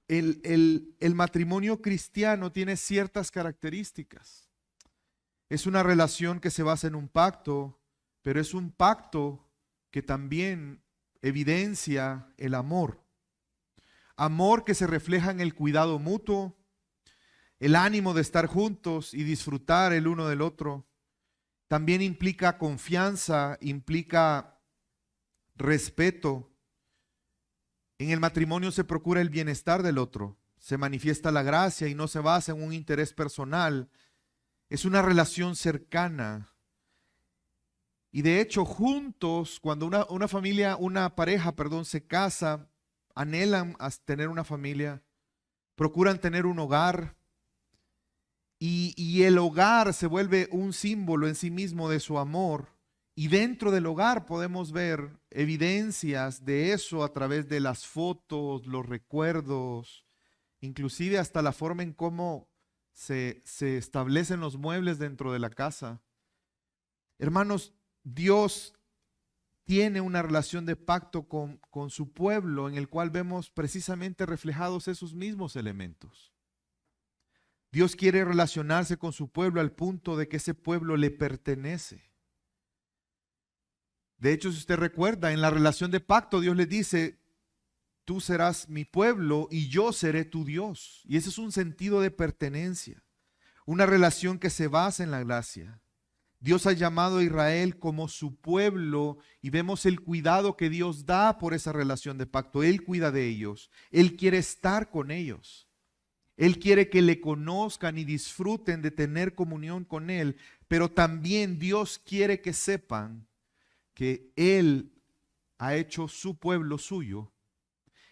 el matrimonio cristiano tiene ciertas características. Es una relación que se basa en un pacto, pero es un pacto que también evidencia el amor. Amor que se refleja en el cuidado mutuo, el ánimo de estar juntos y disfrutar el uno del otro. También implica confianza, implica respeto. En el matrimonio se procura el bienestar del otro, se manifiesta la gracia y no se basa en un interés personal. Es una relación cercana. Y de hecho, juntos, cuando una pareja, se casa, anhelan a tener una familia, procuran tener un hogar, y el hogar se vuelve un símbolo en sí mismo de su amor. Y dentro del hogar podemos ver evidencias de eso a través de las fotos, los recuerdos, inclusive hasta la forma en cómo se establecen los muebles dentro de la casa. Hermanos, Dios tiene una relación de pacto con su pueblo en el cual vemos precisamente reflejados esos mismos elementos. Dios quiere relacionarse con su pueblo al punto de que ese pueblo le pertenece. De hecho, si usted recuerda, en la relación de pacto Dios le dice: tú serás mi pueblo y yo seré tu Dios. Y ese es un sentido de pertenencia, una relación que se basa en la gracia. Dios ha llamado a Israel como su pueblo y vemos el cuidado que Dios da por esa relación de pacto. Él cuida de ellos, Él quiere estar con ellos. Él quiere que le conozcan y disfruten de tener comunión con Él, pero también Dios quiere que sepan que Él ha hecho su pueblo suyo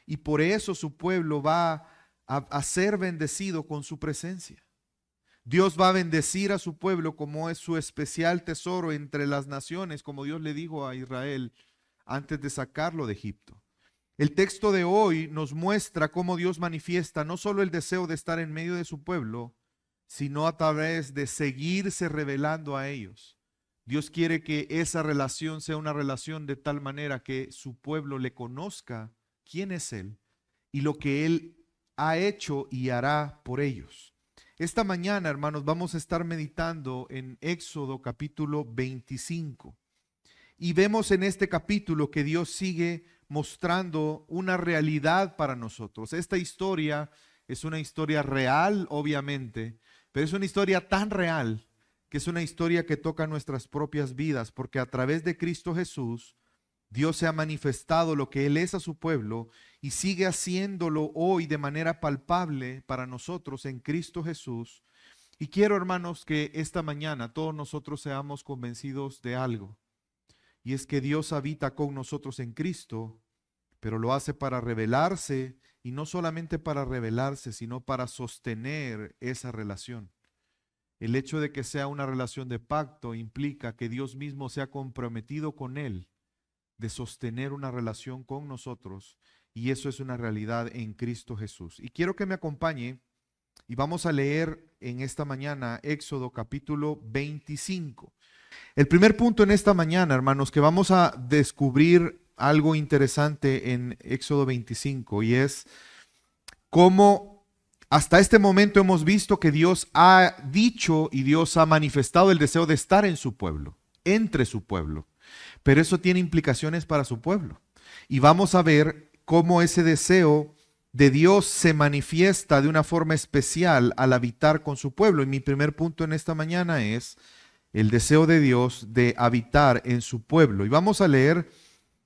y por eso su pueblo va a ser bendecido con su presencia. Dios va a bendecir a su pueblo como es su especial tesoro entre las naciones, como Dios le dijo a Israel antes de sacarlo de Egipto. El texto de hoy nos muestra cómo Dios manifiesta no solo el deseo de estar en medio de su pueblo, sino a través de seguirse revelando a ellos. Dios quiere que esa relación sea una relación de tal manera que su pueblo le conozca quién es Él y lo que Él ha hecho y hará por ellos. Esta mañana, hermanos, vamos a estar meditando en Éxodo capítulo 25. Y vemos en este capítulo que Dios sigue mostrando una realidad para nosotros. Esta historia es una historia real, obviamente, pero es una historia tan real que es una historia que toca nuestras propias vidas, porque a través de Cristo Jesús, Dios se ha manifestado lo que Él es a su pueblo y sigue haciéndolo hoy de manera palpable para nosotros en Cristo Jesús. Y quiero, hermanos, que esta mañana todos nosotros seamos convencidos de algo. Y es que Dios habita con nosotros en Cristo, pero lo hace para revelarse, y no solamente para revelarse, sino para sostener esa relación. El hecho de que sea una relación de pacto implica que Dios mismo se ha comprometido con Él de sostener una relación con nosotros, y eso es una realidad en Cristo Jesús. Y quiero que me acompañe y vamos a leer en esta mañana Éxodo capítulo 25. El primer punto en esta mañana, hermanos, que vamos a descubrir algo interesante en Éxodo 25, y es cómo hasta este momento hemos visto que Dios ha dicho y Dios ha manifestado el deseo de estar en su pueblo, entre su pueblo, pero eso tiene implicaciones para su pueblo. Y vamos a ver cómo ese deseo de Dios se manifiesta de una forma especial al habitar con su pueblo. Y mi primer punto en esta mañana es el deseo de Dios de habitar en su pueblo. Y vamos a leer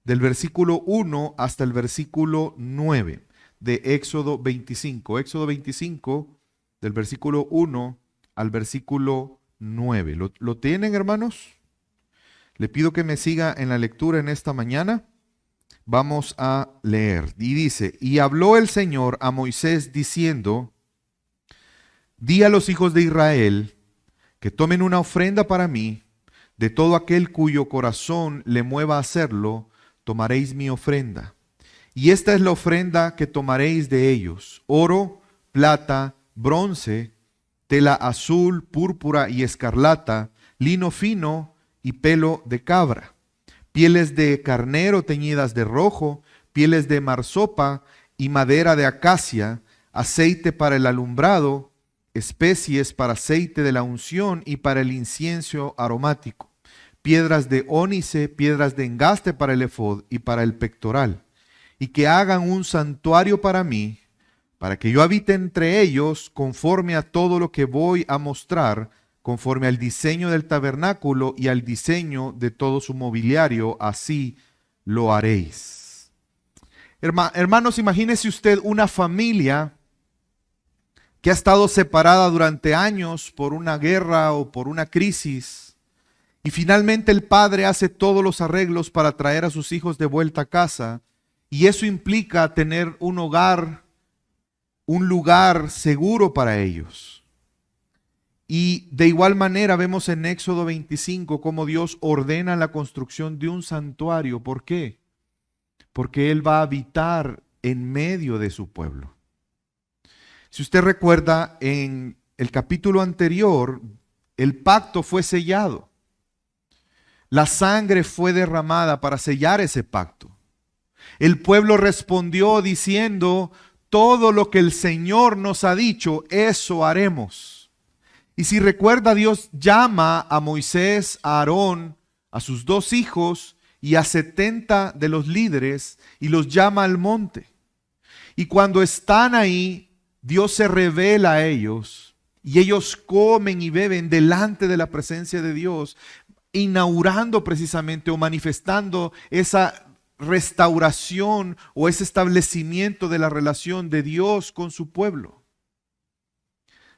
del versículo 1 hasta el versículo 9 de Éxodo 25. Éxodo 25, del versículo 1 al versículo 9. ¿Lo tienen, hermanos? Le pido que me siga en la lectura en esta mañana. Vamos a leer. Y dice: y habló el Señor a Moisés diciendo: di a los hijos de Israel que tomen una ofrenda para mí, de todo aquel cuyo corazón le mueva a hacerlo, tomaréis mi ofrenda. Y esta es la ofrenda que tomaréis de ellos: oro, plata, bronce, tela azul, púrpura y escarlata, lino fino y pelo de cabra, pieles de carnero teñidas de rojo, pieles de marsopa y madera de acacia, aceite para el alumbrado, especies para aceite de la unción y para el incienso aromático, piedras de ónice, piedras de engaste para el efod y para el pectoral, y que hagan un santuario para mí, para que yo habite entre ellos conforme a todo lo que voy a mostrar, conforme al diseño del tabernáculo y al diseño de todo su mobiliario, así lo haréis. Hermanos, imagínese usted una familia que ha estado separada durante años por una guerra o por una crisis, y finalmente el padre hace todos los arreglos para traer a sus hijos de vuelta a casa, y eso implica tener un hogar, un lugar seguro para ellos. Y de igual manera vemos en Éxodo 25 cómo Dios ordena la construcción de un santuario. ¿Por qué? Porque Él va a habitar en medio de su pueblo. Si usted recuerda, en el capítulo anterior, el pacto fue sellado. La sangre fue derramada para sellar ese pacto. El pueblo respondió diciendo: todo lo que el Señor nos ha dicho, eso haremos. Y si recuerda, Dios llama a Moisés, a Aarón, a sus 2 hijos y a 70 de los líderes, y los llama al monte. Y cuando están ahí, Dios se revela a ellos, y ellos comen y beben delante de la presencia de Dios, inaugurando precisamente o manifestando esa restauración o ese establecimiento de la relación de Dios con su pueblo.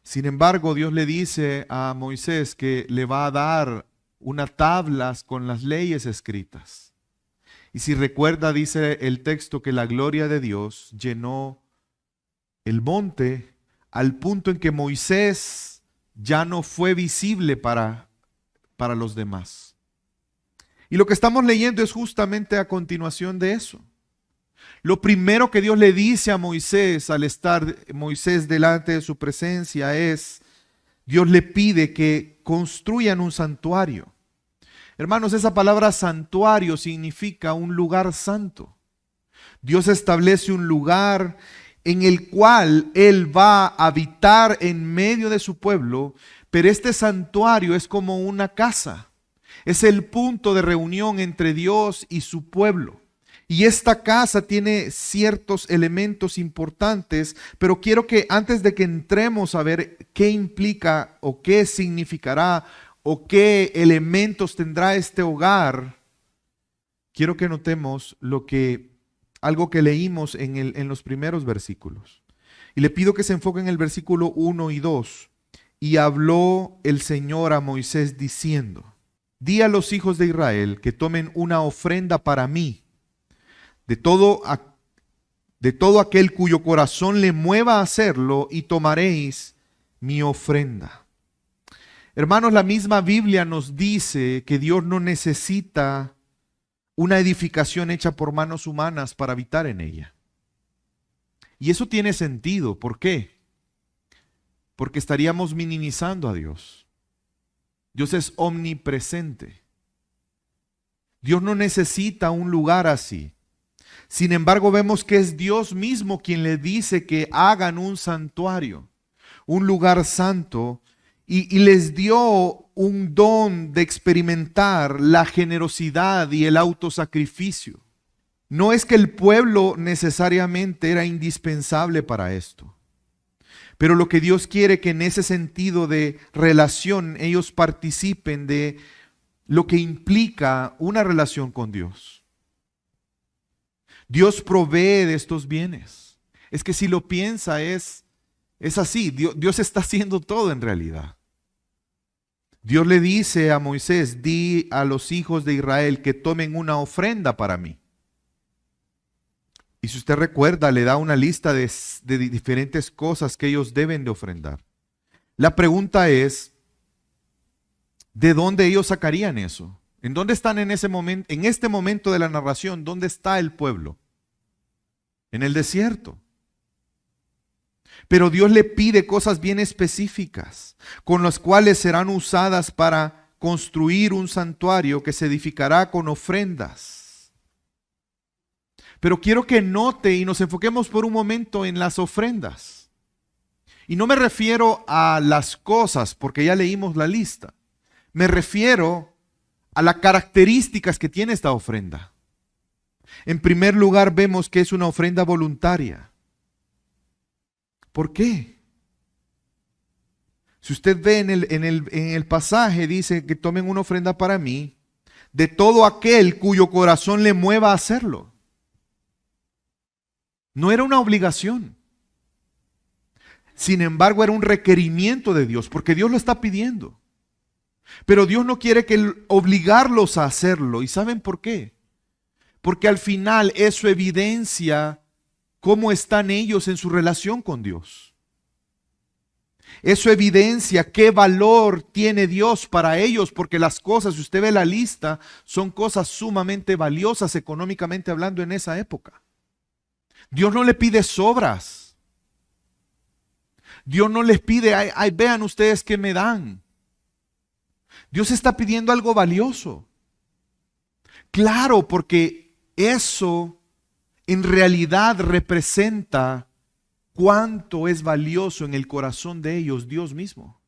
Sin embargo, Dios le dice a Moisés que le va a dar unas tablas con las leyes escritas. Y si recuerda, dice el texto que la gloria de Dios llenó el monte al punto en que Moisés ya no fue visible para los demás. Y lo que estamos leyendo es justamente a continuación de eso. Lo primero que Dios le dice a Moisés al estar Moisés delante de su presencia es, Dios le pide que construyan un santuario. Hermanos, esa palabra santuario significa un lugar santo. Dios establece un lugar en el cual Él va a habitar en medio de su pueblo, pero este santuario es como una casa. Es el punto de reunión entre Dios y su pueblo. Y esta casa tiene ciertos elementos importantes, pero quiero que antes de que entremos a ver qué implica o qué significará o qué elementos tendrá este hogar, quiero que notemos algo que leímos en los primeros versículos. Y le pido que se enfoque en el versículo 1 y 2. Y habló el Señor a Moisés diciendo: di a los hijos de Israel que tomen una ofrenda para mí, de todo aquel cuyo corazón le mueva a hacerlo, y tomaréis mi ofrenda. Hermanos, la misma Biblia nos dice que Dios no necesita una edificación hecha por manos humanas para habitar en ella. Y eso tiene sentido. ¿Por qué? Porque estaríamos minimizando a Dios. Dios es omnipresente. Dios no necesita un lugar así. Sin embargo, vemos que es Dios mismo quien le dice que hagan un santuario, un lugar santo, y les dio un don de experimentar la generosidad y el autosacrificio. No es que el pueblo necesariamente era indispensable para esto. Pero lo que Dios quiere que en ese sentido de relación ellos participen de lo que implica una relación con Dios. Dios provee de estos bienes. Es que si lo piensa es así. Dios está haciendo todo en realidad. Dios le dice a Moisés: di a los hijos de Israel que tomen una ofrenda para mí. Y si usted recuerda, le da una lista de diferentes cosas que ellos deben de ofrendar. La pregunta es, ¿de dónde ellos sacarían eso? ¿En dónde están en ese momento, en este momento de la narración? ¿Dónde está el pueblo? En el desierto. Pero Dios le pide cosas bien específicas, con las cuales serán usadas para construir un santuario que se edificará con ofrendas. Pero quiero que note y nos enfoquemos por un momento en las ofrendas. Y no me refiero a las cosas, porque ya leímos la lista. Me refiero a las características que tiene esta ofrenda. En primer lugar, vemos que es una ofrenda voluntaria. ¿Por qué? Si usted ve en el pasaje, dice que tomen una ofrenda para mí, de todo aquel cuyo corazón le mueva a hacerlo. No era una obligación. Sin embargo, era un requerimiento de Dios, porque Dios lo está pidiendo. Pero Dios no quiere obligarlos a hacerlo. ¿Y saben por qué? Porque al final eso evidencia cómo están ellos en su relación con Dios. Eso evidencia qué valor tiene Dios para ellos, porque las cosas, si usted ve la lista, son cosas sumamente valiosas económicamente hablando en esa época. Dios no le pide sobras. Dios no les pide, ay, vean ustedes qué me dan. Dios está pidiendo algo valioso. Claro, porque eso en realidad representa cuánto es valioso en el corazón de ellos Dios mismo.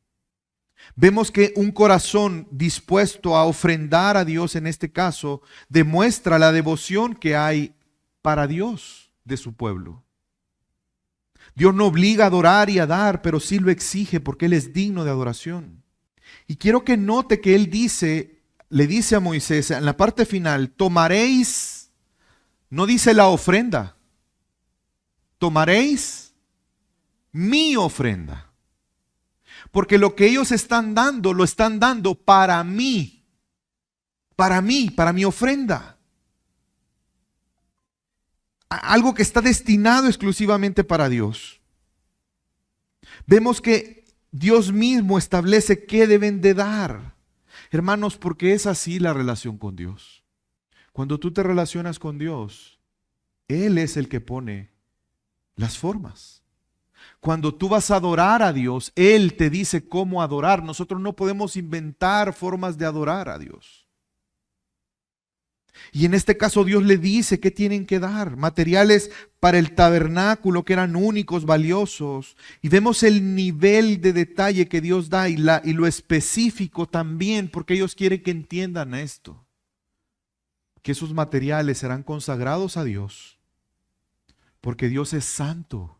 Vemos que un corazón dispuesto a ofrendar a Dios en este caso demuestra la devoción que hay para Dios de su pueblo. Dios no obliga a adorar y a dar, pero sí lo exige porque Él es digno de adoración. Y quiero que note que Él le dice a Moisés en la parte final, tomaréis, no dice la ofrenda, tomaréis mi ofrenda. Porque lo que ellos están dando, lo están dando para mí, para mi ofrenda. Algo que está destinado exclusivamente para Dios. Vemos que Dios mismo establece qué deben de dar. Hermanos, porque es así la relación con Dios. Cuando tú te relacionas con Dios, Él es el que pone las formas. Cuando tú vas a adorar a Dios, Él te dice cómo adorar. Nosotros no podemos inventar formas de adorar a Dios. Y en este caso Dios le dice qué tienen que dar. Materiales para el tabernáculo que eran únicos, valiosos. Y vemos el nivel de detalle que Dios da y lo específico también, porque ellos quieren que entiendan esto. Que esos materiales serán consagrados a Dios. Porque Dios es santo.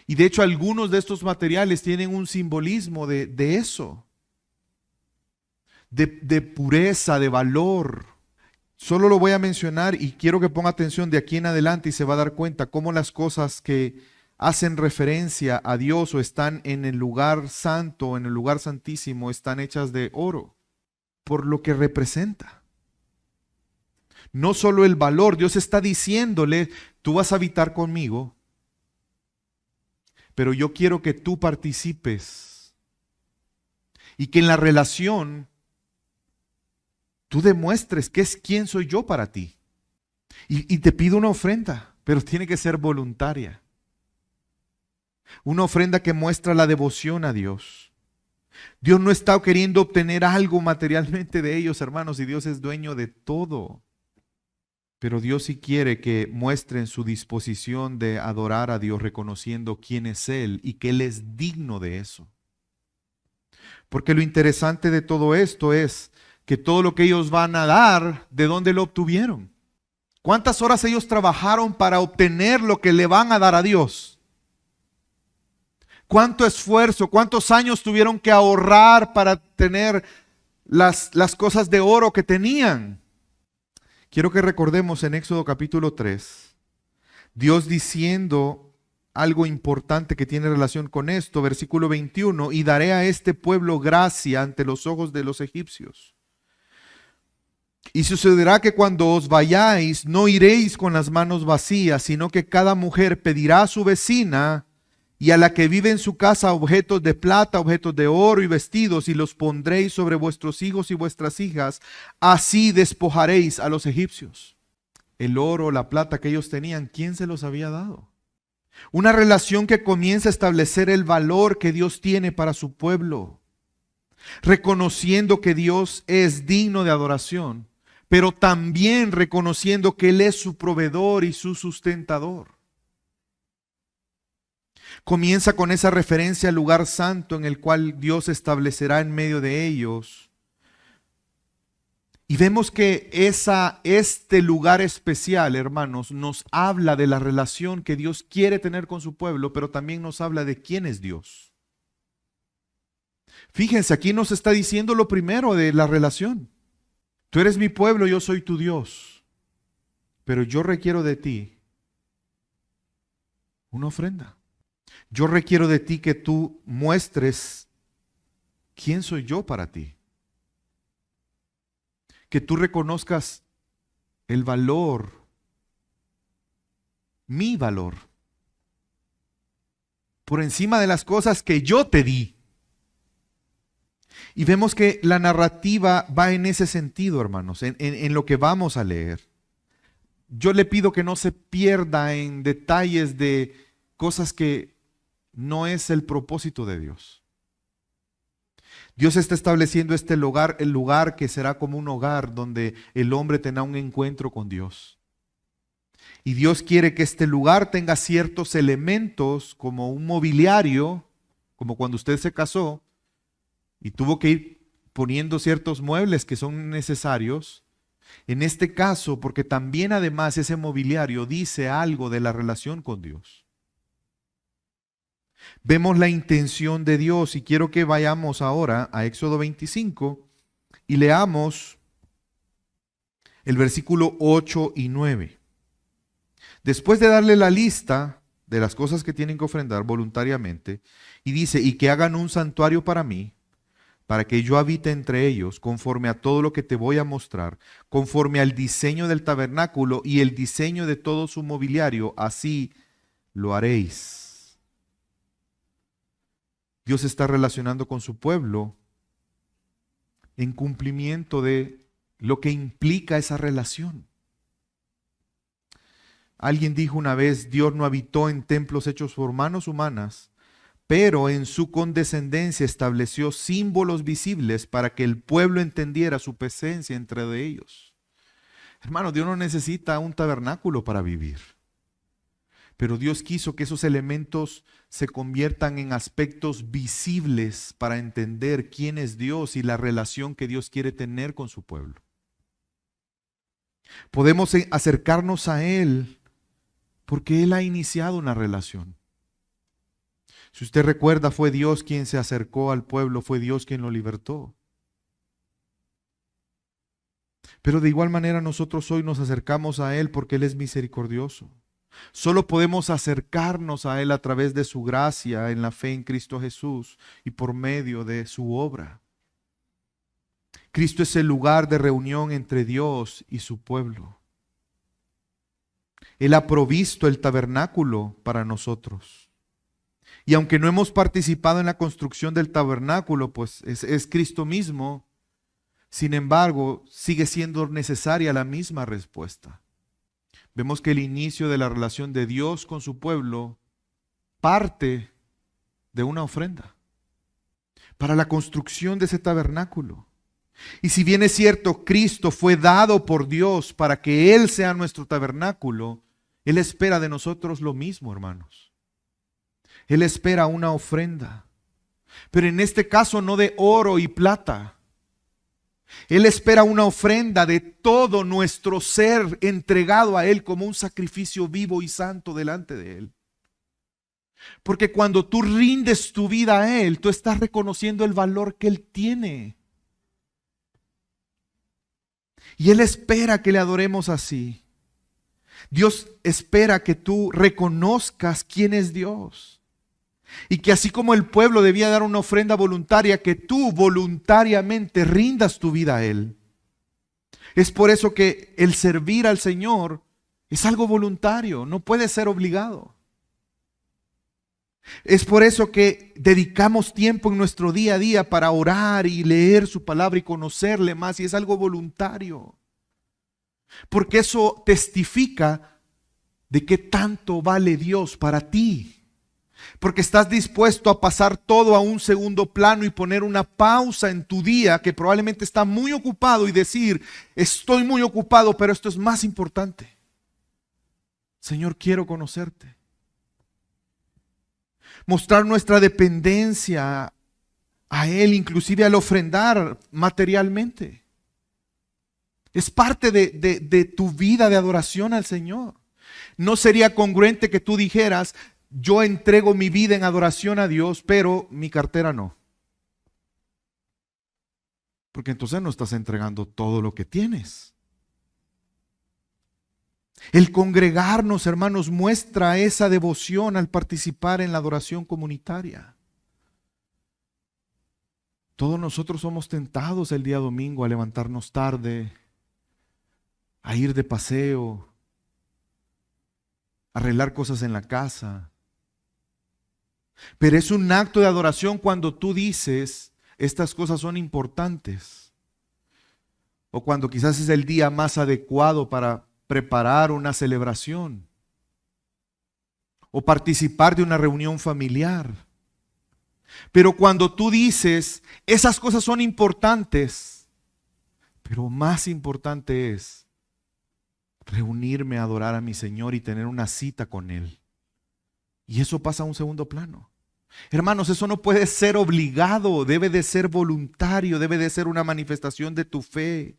Y de hecho algunos de estos materiales tienen un simbolismo de eso. De pureza, de valor. Solo lo voy a mencionar y quiero que ponga atención de aquí en adelante y se va a dar cuenta cómo las cosas que hacen referencia a Dios o están en el lugar santo, en el lugar santísimo, están hechas de oro, por lo que representa. No solo el valor, Dios está diciéndole, tú vas a habitar conmigo, pero yo quiero que tú participes y que en la relación tú demuestres quién soy yo para ti. Y te pido una ofrenda, pero tiene que ser voluntaria. Una ofrenda que muestra la devoción a Dios. Dios no está queriendo obtener algo materialmente de ellos, hermanos, y Dios es dueño de todo. Pero Dios sí quiere que muestren su disposición de adorar a Dios, reconociendo quién es Él y que Él es digno de eso. Porque lo interesante de todo esto es que todo lo que ellos van a dar, ¿de dónde lo obtuvieron? ¿Cuántas horas ellos trabajaron para obtener lo que le van a dar a Dios? ¿Cuánto esfuerzo, cuántos años tuvieron que ahorrar para tener las cosas de oro que tenían? Quiero que recordemos en Éxodo capítulo 3, Dios diciendo algo importante que tiene relación con esto, versículo 21, y daré a este pueblo gracia ante los ojos de los egipcios. Y sucederá que cuando os vayáis, no iréis con las manos vacías, sino que cada mujer pedirá a su vecina y a la que vive en su casa objetos de plata, objetos de oro y vestidos, y los pondréis sobre vuestros hijos y vuestras hijas. Así despojaréis a los egipcios. El oro, la plata que ellos tenían, ¿quién se los había dado? Una relación que comienza a establecer el valor que Dios tiene para su pueblo, reconociendo que Dios es digno de adoración, pero también reconociendo que Él es su proveedor y su sustentador. Comienza con esa referencia al lugar santo en el cual Dios establecerá en medio de ellos. Y vemos que este lugar especial, hermanos, nos habla de la relación que Dios quiere tener con su pueblo, pero también nos habla de quién es Dios. Fíjense, aquí nos está diciendo lo primero de la relación. Tú eres mi pueblo, yo soy tu Dios, pero yo requiero de ti una ofrenda. Yo requiero de ti que tú muestres quién soy yo para ti. Que tú reconozcas el valor, mi valor, por encima de las cosas que yo te di. Y vemos que la narrativa va en ese sentido, hermanos, en lo que vamos a leer. Yo le pido que no se pierda en detalles de cosas que no es el propósito de Dios. Dios está estableciendo este lugar, el lugar que será como un hogar donde el hombre tendrá un encuentro con Dios. Y Dios quiere que este lugar tenga ciertos elementos como un mobiliario, como cuando usted se casó y tuvo que ir poniendo ciertos muebles que son necesarios. En este caso, porque también además ese mobiliario dice algo de la relación con Dios. Vemos la intención de Dios y quiero que vayamos ahora a Éxodo 25 y leamos el versículo 8 y 9. Después de darle la lista de las cosas que tienen que ofrendar voluntariamente, y dice, y que hagan un santuario para mí, para que yo habite entre ellos, conforme a todo lo que te voy a mostrar, conforme al diseño del tabernáculo y el diseño de todo su mobiliario, así lo haréis. Dios está relacionando con su pueblo en cumplimiento de lo que implica esa relación. Alguien dijo una vez, Dios no habitó en templos hechos por manos humanas, pero en su condescendencia estableció símbolos visibles para que el pueblo entendiera su presencia entre ellos. Hermano, Dios no necesita un tabernáculo para vivir. Pero Dios quiso que esos elementos se conviertan en aspectos visibles para entender quién es Dios y la relación que Dios quiere tener con su pueblo. Podemos acercarnos a Él porque Él ha iniciado una relación. Si usted recuerda, fue Dios quien se acercó al pueblo, fue Dios quien lo libertó. Pero de igual manera nosotros hoy nos acercamos a Él porque Él es misericordioso. Solo podemos acercarnos a Él a través de su gracia en la fe en Cristo Jesús y por medio de su obra. Cristo es el lugar de reunión entre Dios y su pueblo. Él ha provisto el tabernáculo para nosotros. Y aunque no hemos participado en la construcción del tabernáculo, pues es Cristo mismo, sin embargo, sigue siendo necesaria la misma respuesta. Vemos que el inicio de la relación de Dios con su pueblo parte de una ofrenda para la construcción de ese tabernáculo. Y si bien es cierto, Cristo fue dado por Dios para que Él sea nuestro tabernáculo, Él espera de nosotros lo mismo, hermanos. Él espera una ofrenda, pero en este caso no de oro y plata. Él espera una ofrenda de todo nuestro ser entregado a Él como un sacrificio vivo y santo delante de Él. Porque cuando tú rindes tu vida a Él, tú estás reconociendo el valor que Él tiene. Y Él espera que le adoremos así. Dios espera que tú reconozcas quién es Dios. Y que así como el pueblo debía dar una ofrenda voluntaria, que tú voluntariamente rindas tu vida a Él. Es por eso que el servir al Señor es algo voluntario, no puede ser obligado. Es por eso que dedicamos tiempo en nuestro día a día para orar y leer su palabra y conocerle más, y es algo voluntario. Porque eso testifica de qué tanto vale Dios para ti. Porque estás dispuesto a pasar todo a un segundo plano y poner una pausa en tu día que probablemente está muy ocupado y decir, estoy muy ocupado, pero esto es más importante. Señor, quiero conocerte. mostrar nuestra dependencia a Él, inclusive al ofrendar materialmente. Es parte de tu vida de adoración al Señor. No sería congruente que tú dijeras, yo entrego mi vida en adoración a Dios, pero mi cartera no. Porque entonces no estás entregando todo lo que tienes. El congregarnos, hermanos, muestra esa devoción al participar en la adoración comunitaria. Todos nosotros somos tentados el día domingo a levantarnos tarde, a ir de paseo, a arreglar cosas en la casa. Pero es un acto de adoración cuando tú dices, estas cosas son importantes. O cuando quizás es el día más adecuado para preparar una celebración. O participar de una reunión familiar. Pero cuando tú dices, esas cosas son importantes, pero más importante es reunirme a adorar a mi Señor y tener una cita con Él. Y eso pasa a un segundo plano. Hermanos, eso no puede ser obligado, debe de ser voluntario, debe de ser una manifestación de tu fe.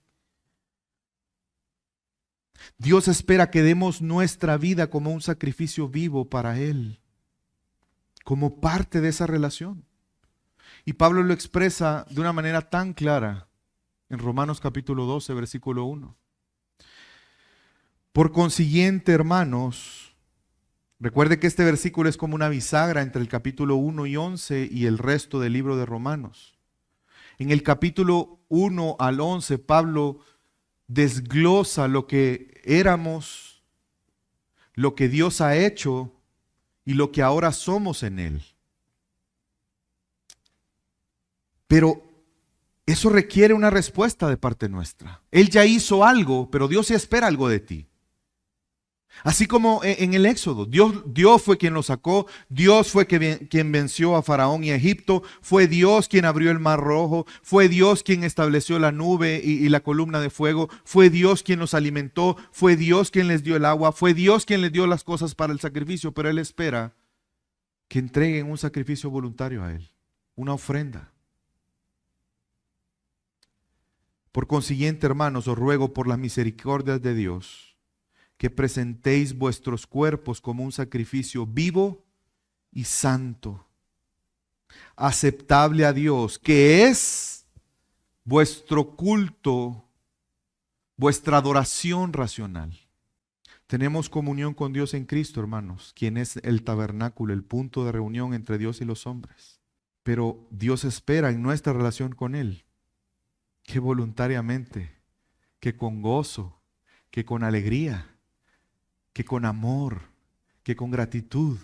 Dios espera que demos nuestra vida como un sacrificio vivo para Él, como parte de esa relación. Y Pablo lo expresa de una manera tan clara en Romanos capítulo 12, versículo 1. Por consiguiente, hermanos, recuerde que este versículo es como una bisagra entre el capítulo 1 y 11 y el resto del libro de Romanos. En el capítulo 1 al 11, Pablo desglosa lo que éramos, lo que Dios ha hecho y lo que ahora somos en Él. Pero eso requiere una respuesta de parte nuestra. Él ya hizo algo, pero Dios sí espera algo de ti. Así como en el Éxodo, Dios fue quien lo sacó, Dios fue quien venció a Faraón y a Egipto, fue Dios quien abrió el mar rojo, fue Dios quien estableció la nube y la columna de fuego, fue Dios quien los alimentó, fue Dios quien les dio el agua, fue Dios quien les dio las cosas para el sacrificio, pero Él espera que entreguen un sacrificio voluntario a Él, una ofrenda. Por consiguiente, hermanos, os ruego por las misericordias de Dios, que presentéis vuestros cuerpos como un sacrificio vivo y santo, aceptable a Dios, que es vuestro culto, vuestra adoración racional. Tenemos comunión con Dios en Cristo, hermanos, quien es el tabernáculo, el punto de reunión entre Dios y los hombres. Pero Dios espera en nuestra relación con Él que voluntariamente, que con gozo, que con alegría, que con amor, que con gratitud,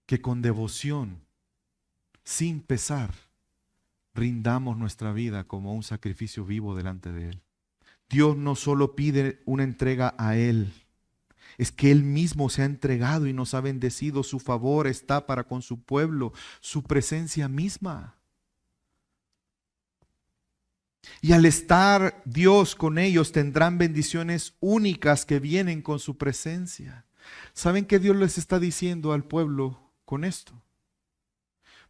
que con devoción, sin pesar, rindamos nuestra vida como un sacrificio vivo delante de Él. Dios no solo pide una entrega a Él, es que Él mismo se ha entregado y nos ha bendecido. Su favor está para con su pueblo, su presencia misma. Y al estar Dios con ellos tendrán bendiciones únicas que vienen con su presencia. ¿Saben qué Dios les está diciendo al pueblo con esto?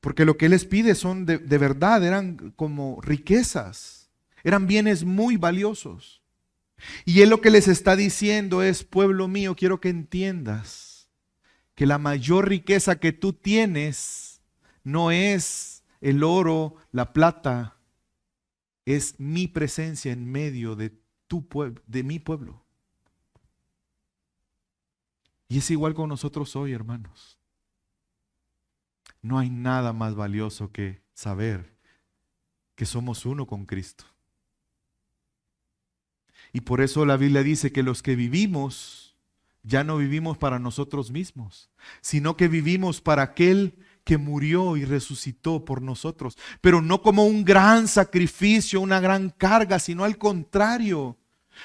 Porque lo que Él les pide son de verdad, eran como riquezas, eran bienes muy valiosos. Y Él lo que les está diciendo es, pueblo mío, quiero que entiendas que la mayor riqueza que tú tienes no es el oro, la plata, es mi presencia en medio de tu pueblo, de mi pueblo. Y es igual con nosotros hoy, hermanos. No hay nada más valioso que saber que somos uno con Cristo. Y por eso la Biblia dice que los que vivimos, ya no vivimos para nosotros mismos, sino que vivimos para aquel que murió y resucitó por nosotros, pero no como un gran sacrificio, una gran carga, sino al contrario.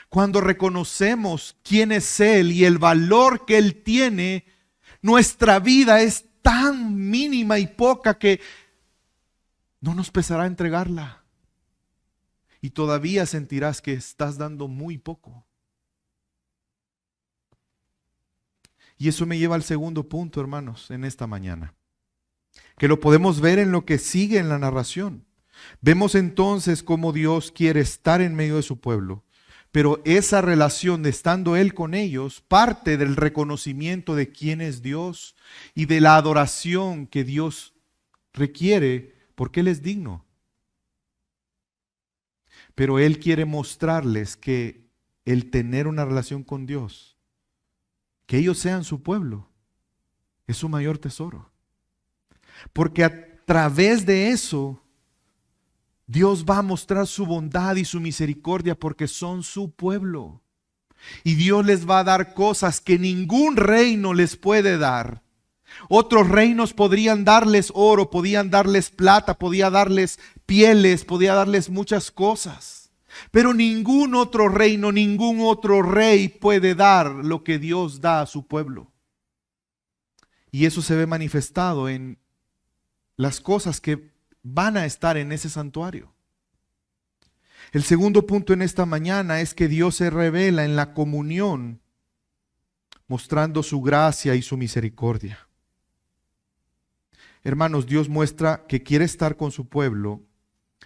Cuando reconocemos quién es Él y el valor que Él tiene, nuestra vida es tan mínima y poca que no nos pesará entregarla. Y todavía sentirás que estás dando muy poco. Y eso me lleva al segundo punto, hermanos, en esta mañana. que lo podemos ver en lo que sigue en la narración. Vemos entonces cómo Dios quiere estar en medio de su pueblo, pero esa relación de estando Él con ellos parte del reconocimiento de quién es Dios y de la adoración que Dios requiere porque Él es digno. Pero Él quiere mostrarles que el tener una relación con Dios, que ellos sean su pueblo, es su mayor tesoro. Porque a través de eso, Dios va a mostrar su bondad y su misericordia porque son su pueblo. Y Dios les va a dar cosas que ningún reino les puede dar. Otros reinos podrían darles oro, podían darles plata, podía darles pieles, podía darles muchas cosas. Pero ningún otro reino, ningún otro rey puede dar lo que Dios da a su pueblo. Y eso se ve manifestado en las cosas que van a estar en ese santuario. El segundo punto en esta mañana es que Dios se revela en la comunión, mostrando su gracia y su misericordia. Hermanos, Dios muestra que quiere estar con su pueblo,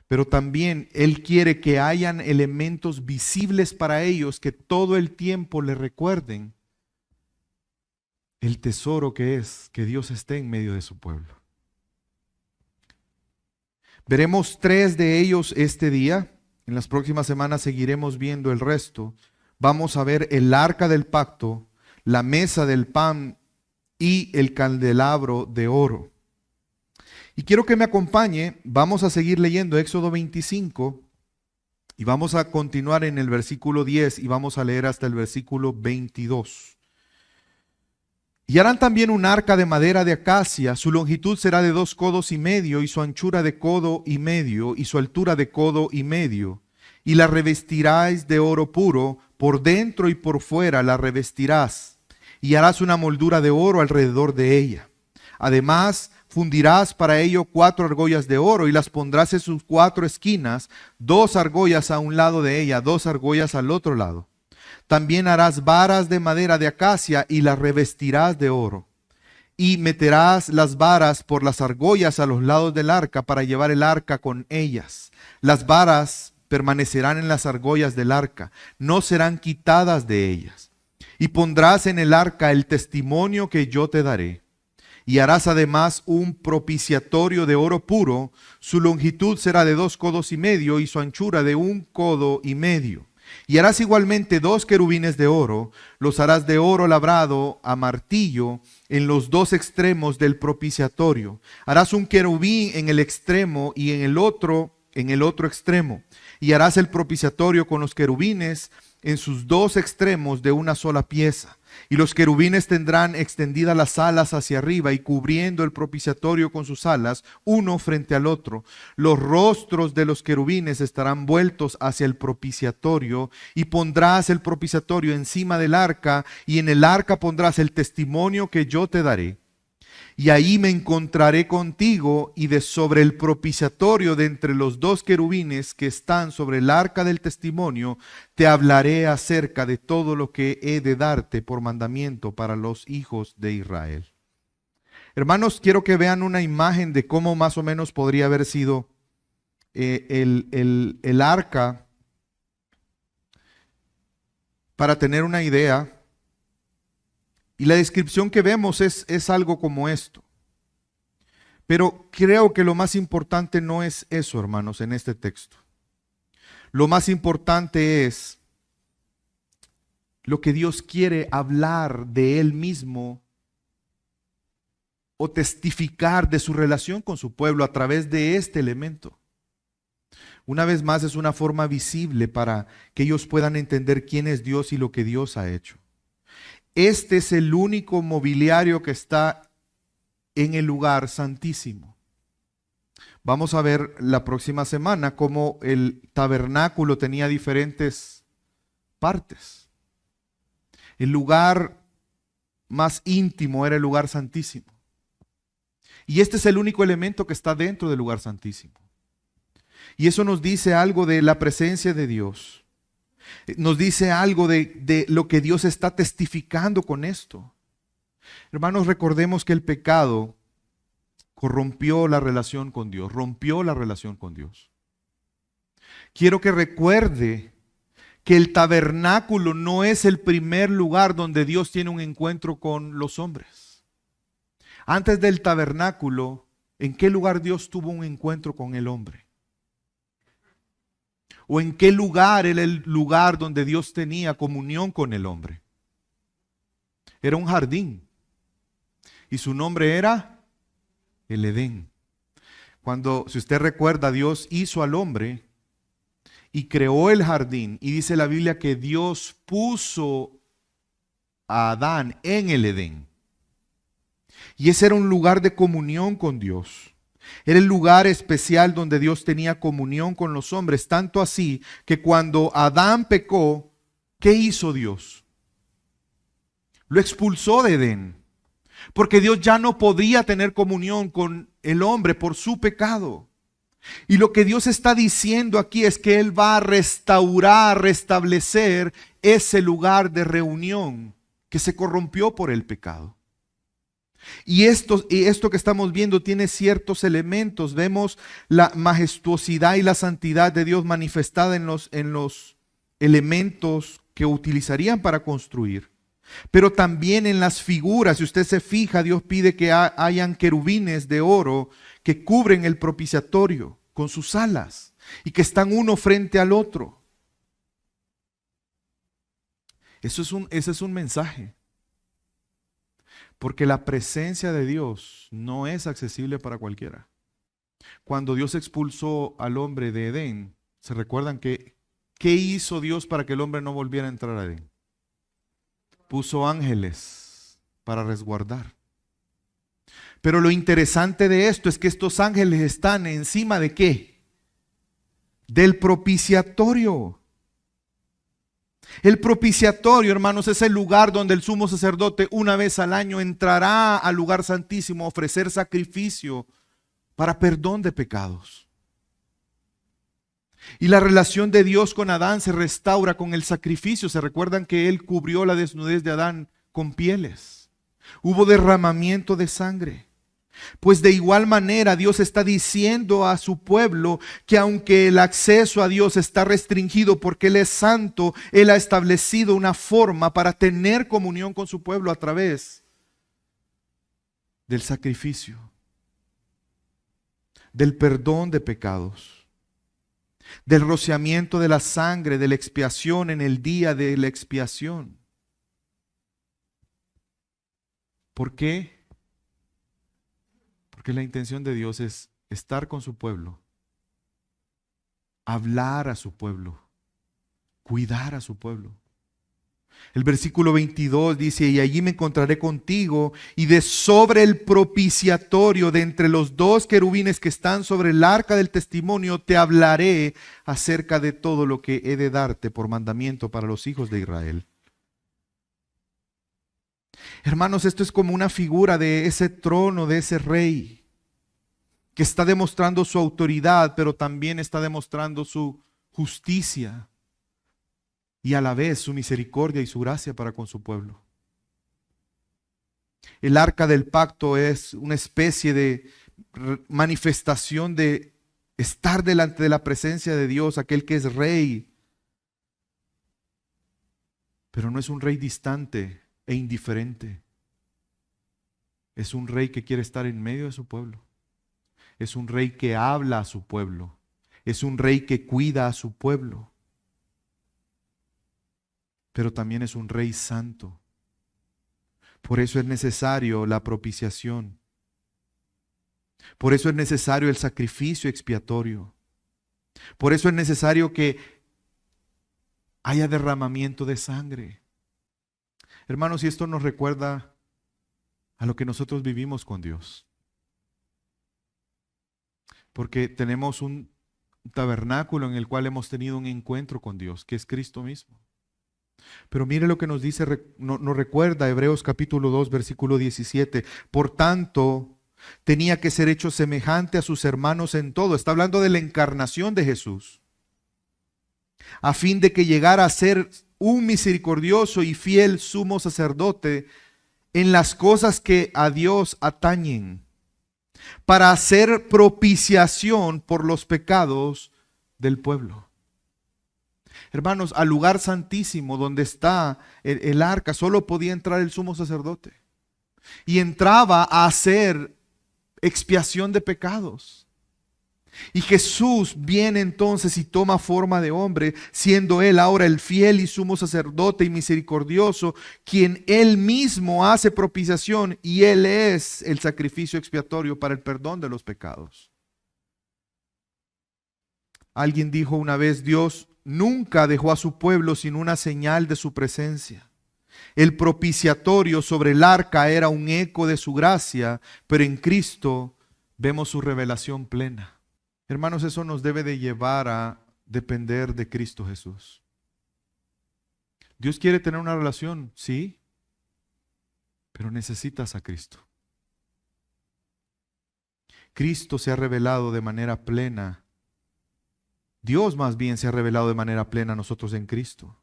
pero también Él quiere que hayan elementos visibles para ellos que todo el tiempo le recuerden el tesoro que es que Dios esté en medio de su pueblo. Veremos 3 de ellos este día. En las próximas semanas seguiremos viendo el resto. Vamos a ver el arca del pacto, la mesa del pan y el candelabro de oro. Y quiero que me acompañe. Vamos a seguir leyendo Éxodo 25 y vamos a continuar en el versículo 10 y vamos a leer hasta el versículo 22. Y harán también un arca de madera de acacia, su longitud será de 2 codos y medio, y su anchura de codo y medio, y su altura de codo y medio. Y la revestirás de oro puro, por dentro y por fuera la revestirás, y harás una moldura de oro alrededor de ella. Además, fundirás para ello 4 argollas de oro, y las pondrás en sus 4 esquinas, 2 argollas a un lado de ella, 2 argollas al otro lado. También harás varas de madera de acacia y las revestirás de oro. Y meterás las varas por las argollas a los lados del arca para llevar el arca con ellas. Las varas permanecerán en las argollas del arca, no serán quitadas de ellas. Y pondrás en el arca el testimonio que yo te daré. Y harás además un propiciatorio de oro puro, su longitud será de 2 codos y medio y su anchura de 1 codo y medio. Y harás igualmente 2 querubines de oro, los harás de oro labrado a martillo en los 2 extremos del propiciatorio. Harás un querubín en el extremo y en el otro extremo. Y harás el propiciatorio con los querubines en sus 2 extremos de una sola pieza. Y los querubines tendrán extendidas las alas hacia arriba y cubriendo el propiciatorio con sus alas, uno frente al otro. Los rostros de los querubines estarán vueltos hacia el propiciatorio y pondrás el propiciatorio encima del arca y en el arca pondrás el testimonio que yo te daré. Y ahí me encontraré contigo y de sobre el propiciatorio de entre los 2 querubines que están sobre el arca del testimonio, te hablaré acerca de todo lo que he de darte por mandamiento para los hijos de Israel. Hermanos, quiero que vean una imagen de cómo más o menos podría haber sido el arca para tener una idea. Y la descripción que vemos es algo como esto. Pero creo que lo más importante no es eso, hermanos, en este texto. Lo más importante es lo que Dios quiere hablar de Él mismo o testificar de su relación con su pueblo a través de este elemento. Una vez más, es una forma visible para que ellos puedan entender quién es Dios y lo que Dios ha hecho. Este es el único mobiliario que está en el lugar santísimo. Vamos a ver la próxima semana cómo el tabernáculo tenía diferentes partes. El lugar más íntimo era el lugar santísimo. Y este es el único elemento que está dentro del lugar santísimo. Y eso nos dice algo de la presencia de Dios. Nos dice algo de lo que Dios está testificando con esto. Hermanos, recordemos que el pecado corrompió la relación con Dios, rompió la relación con Dios. Quiero que recuerde que el tabernáculo no es el primer lugar donde Dios tiene un encuentro con los hombres. Antes del tabernáculo, ¿en qué lugar Dios tuvo un encuentro con el hombre? ¿O en qué lugar era el lugar donde Dios tenía comunión con el hombre? Era un jardín. Y su nombre era el Edén. Cuando, si usted recuerda, Dios hizo al hombre y creó el jardín. Y dice la Biblia que Dios puso a Adán en el Edén. Y ese era un lugar de comunión con Dios. Era el lugar especial donde Dios tenía comunión con los hombres. Tanto así que cuando Adán pecó, ¿qué hizo Dios? Lo expulsó de Edén. Porque Dios ya no podía tener comunión con el hombre por su pecado. Y lo que Dios está diciendo aquí es que Él va a restaurar, restablecer ese lugar de reunión que se corrompió por el pecado. Y esto que estamos viendo tiene ciertos elementos. Vemos la majestuosidad y la santidad de Dios manifestada en los elementos que utilizarían para construir. Pero también en las figuras, si usted se fija, Dios pide que hayan querubines de oro que cubren el propiciatorio con sus alas y que están uno frente al otro. Ese es un mensaje. Porque la presencia de Dios no es accesible para cualquiera. Cuando Dios expulsó al hombre de Edén, ¿se recuerdan qué hizo Dios para que el hombre no volviera a entrar a Edén? Puso ángeles para resguardar. Pero lo interesante de esto es que estos ángeles están encima ¿de qué? Del propiciatorio. El propiciatorio, hermanos, es el lugar donde el sumo sacerdote una vez al año entrará al lugar santísimo a ofrecer sacrificio para perdón de pecados. Y la relación de Dios con Adán se restaura con el sacrificio. ¿Se recuerdan que Él cubrió la desnudez de Adán con pieles? Hubo derramamiento de sangre. Pues de igual manera Dios está diciendo a su pueblo que aunque el acceso a Dios está restringido porque Él es santo, Él ha establecido una forma para tener comunión con su pueblo a través del sacrificio, del perdón de pecados, del rociamiento de la sangre, de la expiación en el día de la expiación. ¿Por qué? Porque la intención de Dios es estar con su pueblo, hablar a su pueblo, cuidar a su pueblo. El versículo 22 dice, y allí me encontraré contigo, y de sobre el propiciatorio, de entre los dos querubines que están sobre el arca del testimonio, te hablaré acerca de todo lo que he de darte por mandamiento para los hijos de Israel. Hermanos, esto es como una figura de ese trono, de ese rey, que está demostrando su autoridad, pero también está demostrando su justicia y a la vez su misericordia y su gracia para con su pueblo. El arca del pacto es una especie de manifestación de estar delante de la presencia de Dios, aquel que es rey, pero no es un rey distante e indiferente. Es un rey que quiere estar en medio de su pueblo. Es un rey que habla a su pueblo. Es un rey que cuida a su pueblo. Pero también es un rey santo. Por eso es necesario la propiciación. Por eso es necesario el sacrificio expiatorio. Por eso es necesario que haya derramamiento de sangre. Hermanos, y esto nos recuerda a lo que nosotros vivimos con Dios. Porque tenemos un tabernáculo en el cual hemos tenido un encuentro con Dios, que es Cristo mismo. Pero mire lo que nos dice, nos recuerda Hebreos capítulo 2, versículo 17. Por tanto, tenía que ser hecho semejante a sus hermanos en todo. Está hablando de la encarnación de Jesús. A fin de que llegara a ser un misericordioso y fiel sumo sacerdote en las cosas que a Dios atañen, para hacer propiciación por los pecados del pueblo. Hermanos, al lugar santísimo donde está el arca solo podía entrar el sumo sacerdote. Y entraba a hacer expiación de pecados. Y Jesús viene entonces y toma forma de hombre, siendo Él ahora el fiel y sumo sacerdote y misericordioso, quien Él mismo hace propiciación, y Él es el sacrificio expiatorio para el perdón de los pecados. Alguien dijo una vez: Dios nunca dejó a su pueblo sin una señal de su presencia. El propiciatorio sobre el arca era un eco de su gracia, pero en Cristo vemos su revelación plena. Hermanos, eso nos debe de llevar a depender de Cristo Jesús. Dios quiere tener una relación, sí, pero necesitas a Cristo. Cristo se ha revelado de manera plena. Dios más bien se ha revelado de manera plena a nosotros en Cristo.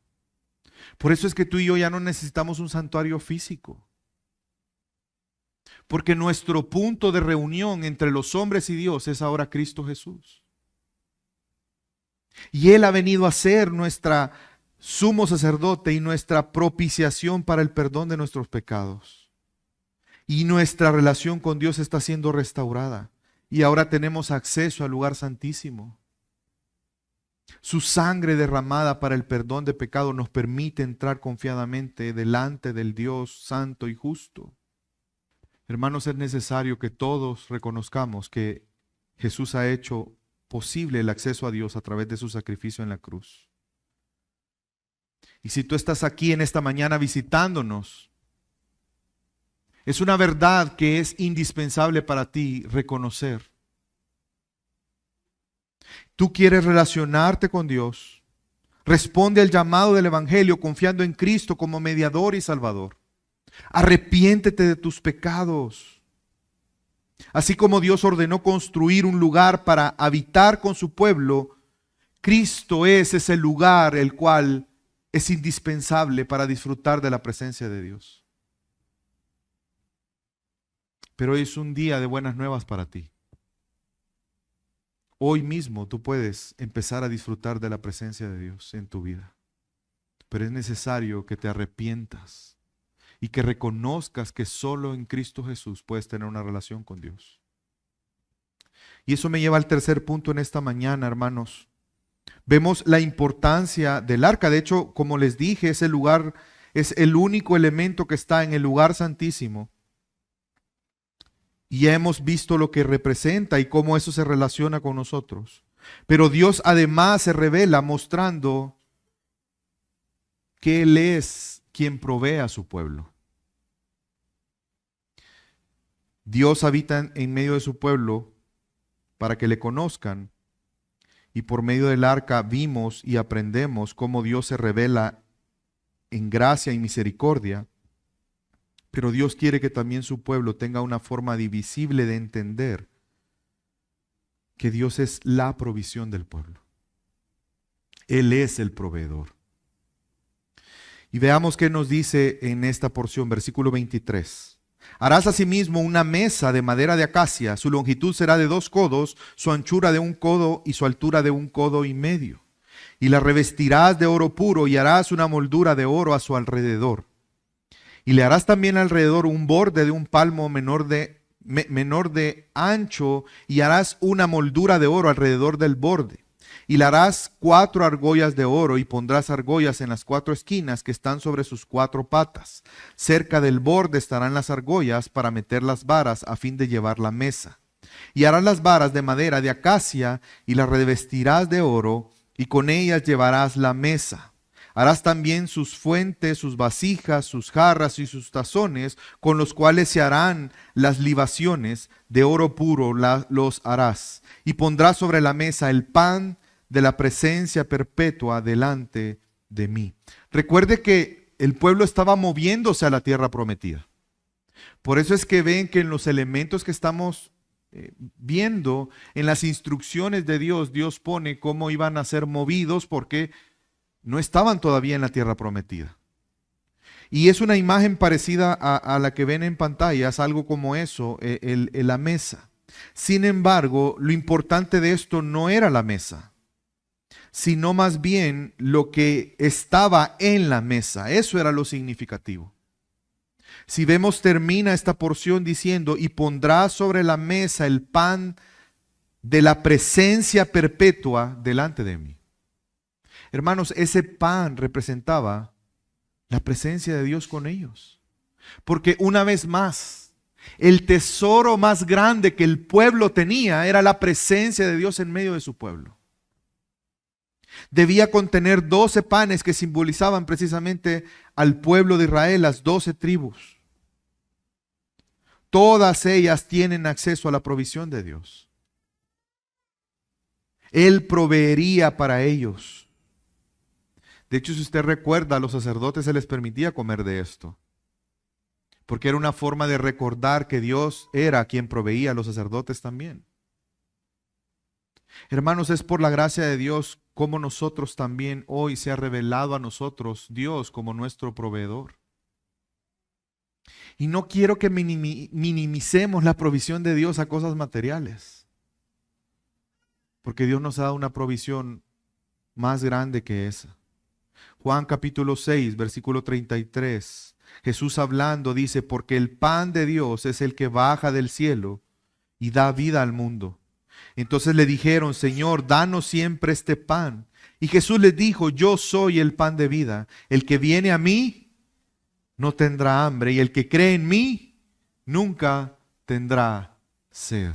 Por eso es que tú y yo ya no necesitamos un santuario físico. Porque nuestro punto de reunión entre los hombres y Dios es ahora Cristo Jesús. Y Él ha venido a ser nuestra sumo sacerdote y nuestra propiciación para el perdón de nuestros pecados. Y nuestra relación con Dios está siendo restaurada. Y ahora tenemos acceso al lugar santísimo. Su sangre derramada para el perdón de pecado nos permite entrar confiadamente delante del Dios santo y justo. Hermanos, es necesario que todos reconozcamos que Jesús ha hecho posible el acceso a Dios a través de su sacrificio en la cruz. Y si tú estás aquí en esta mañana visitándonos, es una verdad que es indispensable para ti reconocer. Tú quieres relacionarte con Dios. Responde al llamado del Evangelio confiando en Cristo como mediador y salvador. Arrepiéntete de tus pecados. Así como Dios ordenó construir un lugar para habitar con su pueblo, Cristo es ese lugar el cual es indispensable para disfrutar de la presencia de Dios. Pero hoy es un día de buenas nuevas para ti. Hoy mismo tú puedes empezar a disfrutar de la presencia de Dios en tu vida. Pero es necesario que te arrepientas y que reconozcas que solo en Cristo Jesús puedes tener una relación con Dios. Y eso me lleva al tercer punto en esta mañana, hermanos. Vemos la importancia del arca. De hecho, como les dije, ese lugar es el único elemento que está en el lugar santísimo. Y ya hemos visto lo que representa y cómo eso se relaciona con nosotros. Pero Dios además se revela mostrando que Él es quien provee a su pueblo. Dios habita en medio de su pueblo para que le conozcan. Y por medio del arca vimos y aprendemos cómo Dios se revela en gracia y misericordia. Pero Dios quiere que también su pueblo tenga una forma divisible de entender que Dios es la provisión del pueblo. Él es el proveedor. Y veamos qué nos dice en esta porción, versículo 23. Harás asimismo una mesa de madera de acacia, su longitud será de 2 codos, su anchura de 1 codo y su altura de 1 codo y medio. Y la revestirás de oro puro y harás una moldura de oro a su alrededor. Y le harás también alrededor un borde de 1 palmo menor de ancho y harás una moldura de oro alrededor del borde. Y le harás 4 argollas de oro y pondrás argollas en las 4 esquinas que están sobre sus 4 patas. Cerca del borde estarán las argollas para meter las varas a fin de llevar la mesa. Y harás las varas de madera de acacia y las revestirás de oro y con ellas llevarás la mesa. Harás también sus fuentes, sus vasijas, sus jarras y sus tazones, con los cuales se harán las libaciones, de oro puro los harás. Y pondrás sobre la mesa el pan de la presencia perpetua delante de mí. Recuerde que el pueblo estaba moviéndose a la tierra prometida. Por eso es que ven que en los elementos que estamos viendo, en las instrucciones de Dios, Dios pone cómo iban a ser movidos porque no estaban todavía en la tierra prometida. Y es una imagen parecida a la que ven en pantalla, es algo como eso, la mesa. Sin embargo, lo importante de esto no era la mesa, sino más bien lo que estaba en la mesa. Eso era lo significativo. Si vemos, termina esta porción diciendo, y pondrá sobre la mesa el pan de la presencia perpetua delante de mí. Hermanos, ese pan representaba la presencia de Dios con ellos. Porque una vez más, el tesoro más grande que el pueblo tenía era la presencia de Dios en medio de su pueblo. Debía contener 12 panes que simbolizaban precisamente al pueblo de Israel, las 12 tribus. Todas ellas tienen acceso a la provisión de Dios. Él proveería para ellos. De hecho, si usted recuerda, a los sacerdotes se les permitía comer de esto, porque era una forma de recordar que Dios era quien proveía a los sacerdotes también. Hermanos, es por la gracia de Dios como nosotros también hoy se ha revelado a nosotros Dios como nuestro proveedor. Y no quiero que minimicemos la provisión de Dios a cosas materiales, porque Dios nos ha dado una provisión más grande que esa. Juan capítulo 6, versículo 33. Jesús hablando dice, porque el pan de Dios es el que baja del cielo y da vida al mundo. Entonces le dijeron, Señor, danos siempre este pan. Y Jesús les dijo, yo soy el pan de vida. El que viene a mí no tendrá hambre, y el que cree en mí nunca tendrá sed.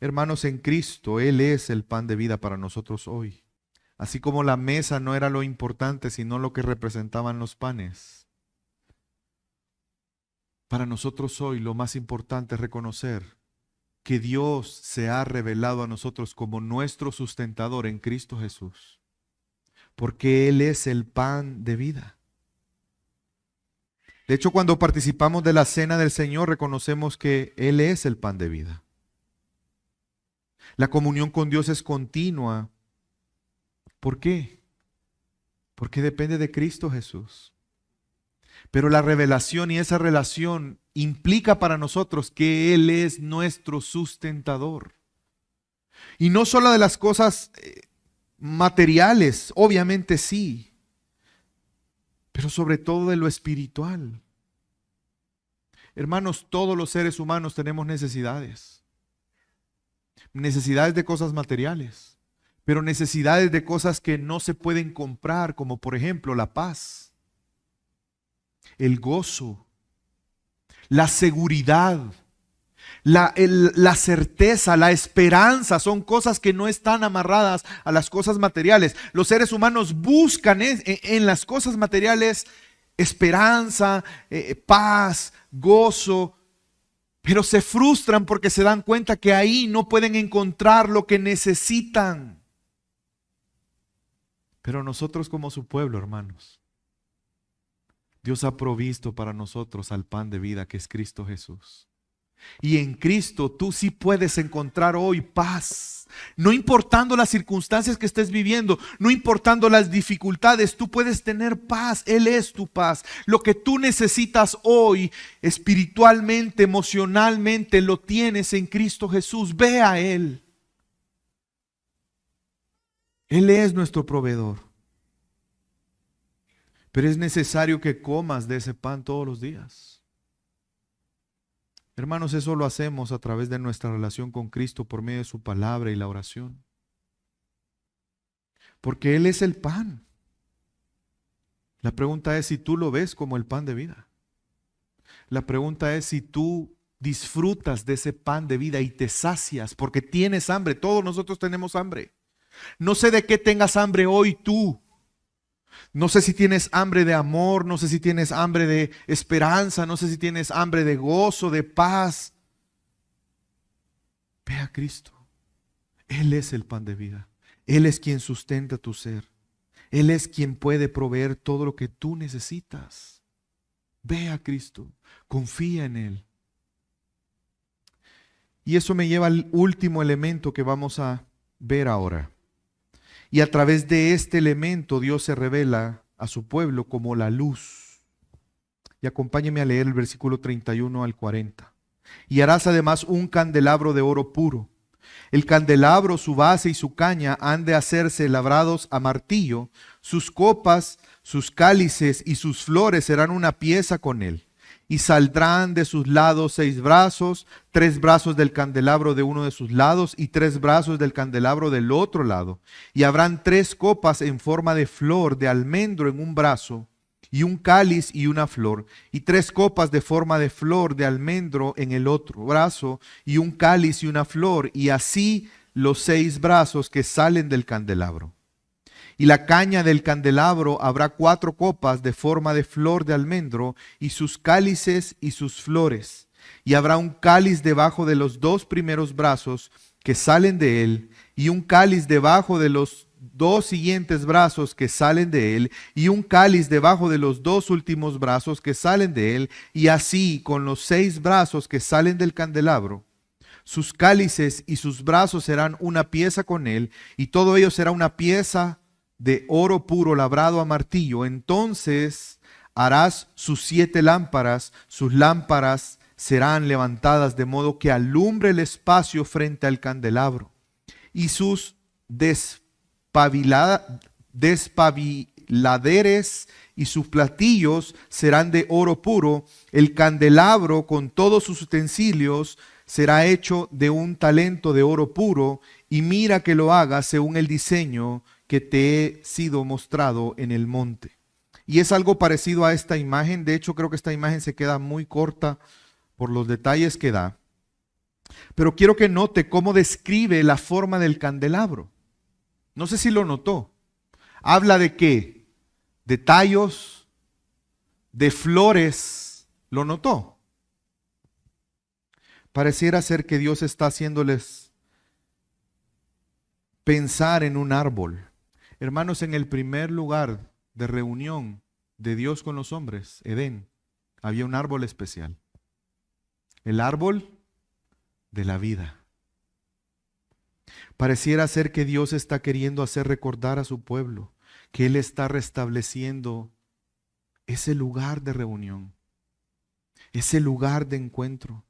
Hermanos, en Cristo, Él es el pan de vida para nosotros hoy. Así como la mesa no era lo importante, sino lo que representaban los panes. Para nosotros hoy lo más importante es reconocer que Dios se ha revelado a nosotros como nuestro sustentador en Cristo Jesús, porque Él es el pan de vida. De hecho, cuando participamos de la cena del Señor, reconocemos que Él es el pan de vida. La comunión con Dios es continua. ¿Por qué? Porque depende de Cristo Jesús. Pero la revelación y esa relación implica para nosotros que Él es nuestro sustentador. Y no solo de las cosas materiales, obviamente sí, pero sobre todo de lo espiritual. Hermanos, todos los seres humanos tenemos necesidades. Necesidades de cosas materiales, pero necesidades de cosas que no se pueden comprar, como por ejemplo la paz, el gozo, la seguridad, la certeza, la esperanza. Son cosas que no están amarradas a las cosas materiales. Los seres humanos buscan en las cosas materiales esperanza, paz, gozo, pero se frustran porque se dan cuenta que ahí no pueden encontrar lo que necesitan. Pero nosotros como su pueblo, hermanos, Dios ha provisto para nosotros al pan de vida que es Cristo Jesús. Y en Cristo tú sí puedes encontrar hoy paz. No importando las circunstancias que estés viviendo, no importando las dificultades, tú puedes tener paz. Él es tu paz. Lo que tú necesitas hoy, espiritualmente, emocionalmente, lo tienes en Cristo Jesús. Ve a Él. Él es nuestro proveedor. Pero es necesario que comas de ese pan todos los días. Hermanos, eso lo hacemos a través de nuestra relación con Cristo por medio de su palabra y la oración. Porque Él es el pan. La pregunta es si tú lo ves como el pan de vida. La pregunta es si tú disfrutas de ese pan de vida y te sacias porque tienes hambre. Todos nosotros tenemos hambre. No sé de qué tengas hambre hoy tú. No sé si tienes hambre de amor, no sé si tienes hambre de esperanza, no sé si tienes hambre de gozo, de paz. Ve a Cristo. Él es el pan de vida. Él es quien sustenta tu ser. Él es quien puede proveer todo lo que tú necesitas. Ve a Cristo. Confía en Él. Y eso me lleva al último elemento que vamos a ver ahora. Y a través de este elemento Dios se revela a su pueblo como la luz. Y acompáñeme a leer el versículo 31 al 40. Y harás además un candelabro de oro puro. El candelabro, su base y su caña han de hacerse labrados a martillo. Sus copas, sus cálices y sus flores serán una pieza con él. Y saldrán de sus lados 6 brazos, 3 brazos del candelabro de uno de sus lados y 3 brazos del candelabro del otro lado. Y habrán 3 copas en forma de flor de almendro en un brazo, y un cáliz y una flor, y 3 copas de forma de flor de almendro en el otro brazo, y un cáliz y una flor, y así los 6 brazos que salen del candelabro. Y la caña del candelabro habrá 4 copas de forma de flor de almendro, y sus cálices y sus flores. Y habrá un cáliz debajo de los 2 primeros brazos que salen de él, y un cáliz debajo de los 2 siguientes brazos que salen de él, y un cáliz debajo de los 2 últimos brazos que salen de él, y así con los 6 brazos que salen del candelabro. Sus cálices y sus brazos serán una pieza con él, y todo ello será una pieza de oro puro labrado a martillo. Entonces harás sus 7 lámparas, sus lámparas serán levantadas de modo que alumbre el espacio frente al candelabro, y sus despabiladeres y sus platillos serán de oro puro. El candelabro con todos sus utensilios será hecho de un talento de oro puro, y mira que lo hagas según el diseño que te he sido mostrado en el monte. Y es algo parecido a esta imagen. De hecho, creo que esta imagen se queda muy corta por los detalles que da. Pero quiero que note cómo describe la forma del candelabro. No sé si lo notó. Habla de qué, de tallos, de flores. ¿Lo notó? Pareciera ser que Dios está haciéndoles pensar en un árbol. Hermanos, en el primer lugar de reunión de Dios con los hombres, Edén, había un árbol especial. El árbol de la vida. Pareciera ser que Dios está queriendo hacer recordar a su pueblo que Él está restableciendo ese lugar de reunión, ese lugar de encuentro,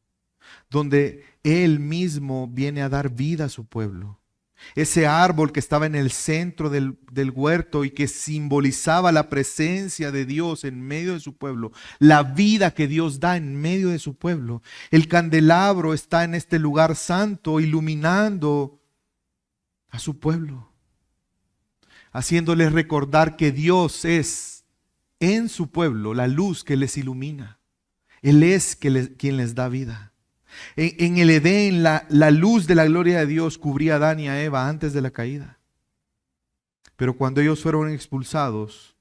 donde Él mismo viene a dar vida a su pueblo. Ese árbol que estaba en el centro del huerto y que simbolizaba la presencia de Dios en medio de su pueblo, la vida que Dios da en medio de su pueblo. El candelabro está en este lugar santo, iluminando a su pueblo, haciéndoles recordar que Dios es en su pueblo la luz que les ilumina. Él es quien les da vida. En el Edén, la luz de la gloria de Dios cubría a Adán y a Eva antes de la caída. Pero cuando ellos fueron expulsados,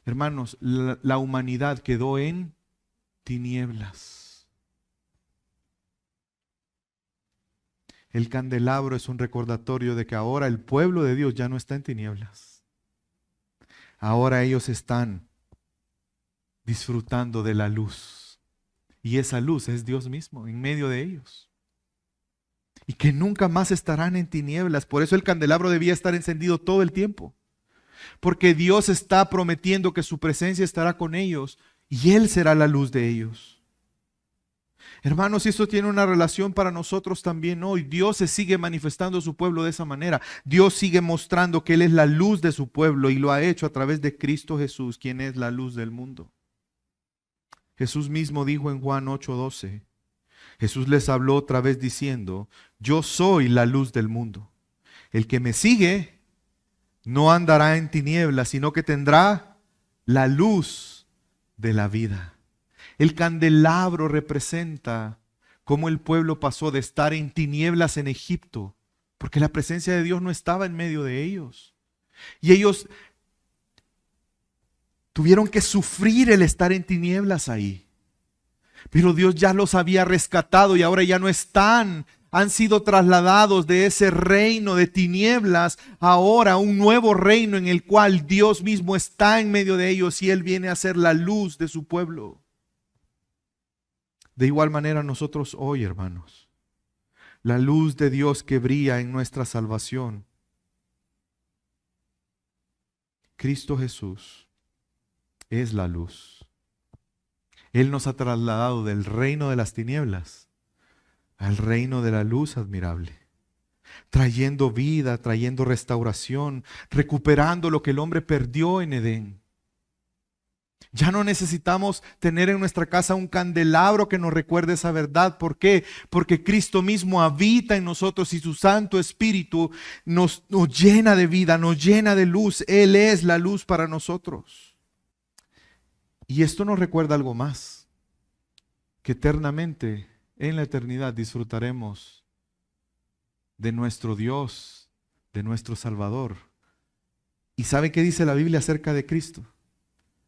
hermanos, la humanidad quedó en tinieblas. El candelabro es un recordatorio de que ahora el pueblo de Dios ya no está en tinieblas. Ahora ellos están disfrutando de la luz. Y esa luz es Dios mismo en medio de ellos. Y que nunca más estarán en tinieblas. Por eso el candelabro debía estar encendido todo el tiempo. Porque Dios está prometiendo que su presencia estará con ellos y Él será la luz de ellos. Hermanos, y esto tiene una relación para nosotros también hoy. Dios se sigue manifestando a su pueblo de esa manera. Dios sigue mostrando que Él es la luz de su pueblo y lo ha hecho a través de Cristo Jesús, quien es la luz del mundo. Jesús mismo dijo en Juan 8:12, Jesús les habló otra vez diciendo, yo soy la luz del mundo. El que me sigue no andará en tinieblas, sino que tendrá la luz de la vida. El candelabro representa cómo el pueblo pasó de estar en tinieblas en Egipto, porque la presencia de Dios no estaba en medio de ellos. Y ellos tuvieron que sufrir el estar en tinieblas ahí. Pero Dios ya los había rescatado y ahora ya no están. Han sido trasladados de ese reino de tinieblas ahora a un nuevo reino en el cual Dios mismo está en medio de ellos y Él viene a ser la luz de su pueblo. De igual manera nosotros hoy, hermanos, la luz de Dios que brilla en nuestra salvación, Cristo Jesús, es la luz. Él nos ha trasladado del reino de las tinieblas al reino de la luz admirable, trayendo vida, trayendo restauración, recuperando lo que el hombre perdió en Edén. Ya no necesitamos tener en nuestra casa un candelabro que nos recuerde esa verdad. ¿Por qué? Porque Cristo mismo habita en nosotros y su Santo Espíritu nos llena de vida, nos llena de luz. Él es la luz para nosotros. Y esto nos recuerda algo más, que eternamente, en la eternidad, disfrutaremos de nuestro Dios, de nuestro Salvador. ¿Y sabe qué dice la Biblia acerca de Cristo?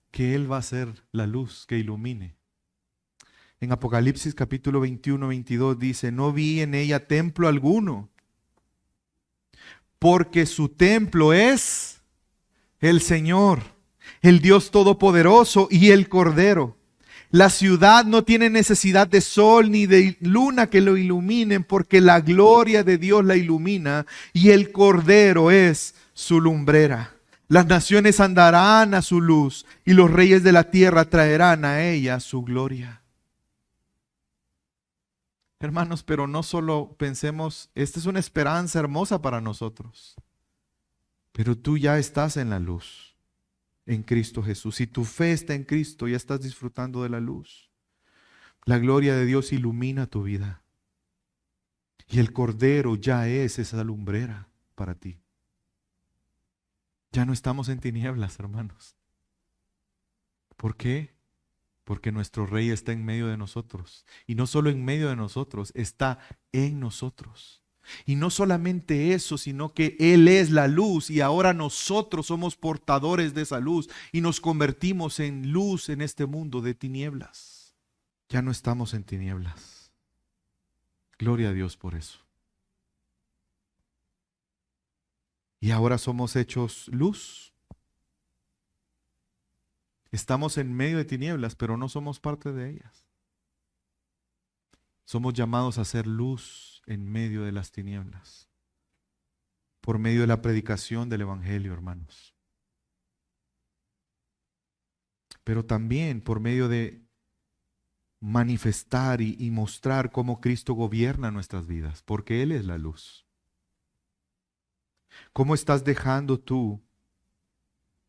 Que Él va a ser la luz que ilumine. En Apocalipsis capítulo 21, 22 dice: no vi en ella templo alguno, porque su templo es el Señor, el Dios Todopoderoso y el Cordero. La ciudad no tiene necesidad de sol ni de luna que lo iluminen, porque la gloria de Dios la ilumina y el Cordero es su lumbrera. Las naciones andarán a su luz y los reyes de la tierra traerán a ella su gloria. Hermanos, pero no solo pensemos, esta es una esperanza hermosa para nosotros, pero tú ya estás en la luz, en Cristo Jesús. Si tu fe está en Cristo, ya estás disfrutando de la luz. La gloria de Dios ilumina tu vida y el Cordero ya es esa lumbrera para ti. Ya no estamos en tinieblas, hermanos. ¿Por qué? Porque nuestro Rey está en medio de nosotros. Y no solo en medio de nosotros, está en nosotros. Y no solamente eso, sino que Él es la luz y ahora nosotros somos portadores de esa luz y nos convertimos en luz en este mundo de tinieblas. Ya no estamos en tinieblas. Gloria a Dios por eso. Y ahora somos hechos luz. Estamos en medio de tinieblas, pero no somos parte de ellas. Somos llamados a ser luz en medio de las tinieblas, por medio de la predicación del Evangelio, hermanos. Pero también por medio de manifestar y mostrar cómo Cristo gobierna nuestras vidas, porque Él es la luz. ¿Cómo estás dejando tú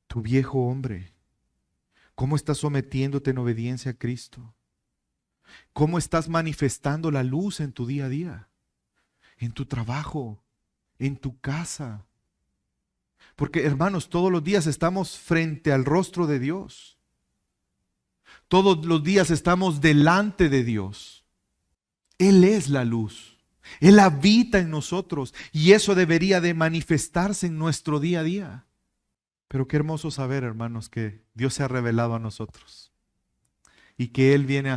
tu viejo hombre? ¿Cómo estás sometiéndote en obediencia a Cristo? ¿Cómo estás manifestando la luz en tu día a día? En tu trabajo, en tu casa. Porque, hermanos, todos los días estamos frente al rostro de Dios. Todos los días estamos delante de Dios. Él es la luz. Él habita en nosotros y eso debería de manifestarse en nuestro día a día. Pero qué hermoso saber, hermanos, que Dios se ha revelado a nosotros y que Él viene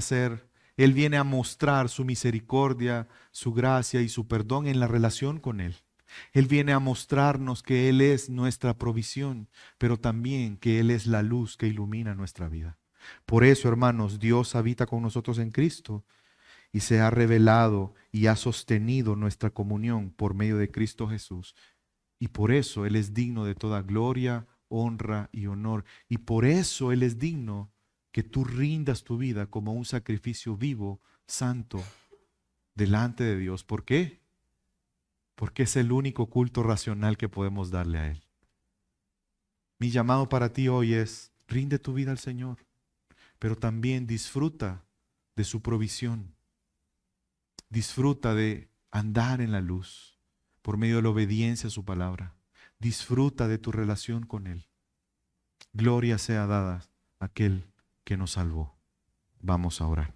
a mostrar su misericordia, su gracia y su perdón en la relación con Él. Él viene a mostrarnos que Él es nuestra provisión, pero también que Él es la luz que ilumina nuestra vida. Por eso, hermanos, Dios habita con nosotros en Cristo y se ha revelado y ha sostenido nuestra comunión por medio de Cristo Jesús. Y por eso Él es digno de toda gloria, honra y honor. Y por eso Él es digno que tú rindas tu vida como un sacrificio vivo, santo, delante de Dios. ¿Por qué? Porque es el único culto racional que podemos darle a Él. Mi llamado para ti hoy es: rinde tu vida al Señor, pero también disfruta de su provisión. Disfruta de andar en la luz por medio de la obediencia a su palabra. Disfruta de tu relación con Él. Gloria sea dada a aquel que nos salvó. Vamos a orar.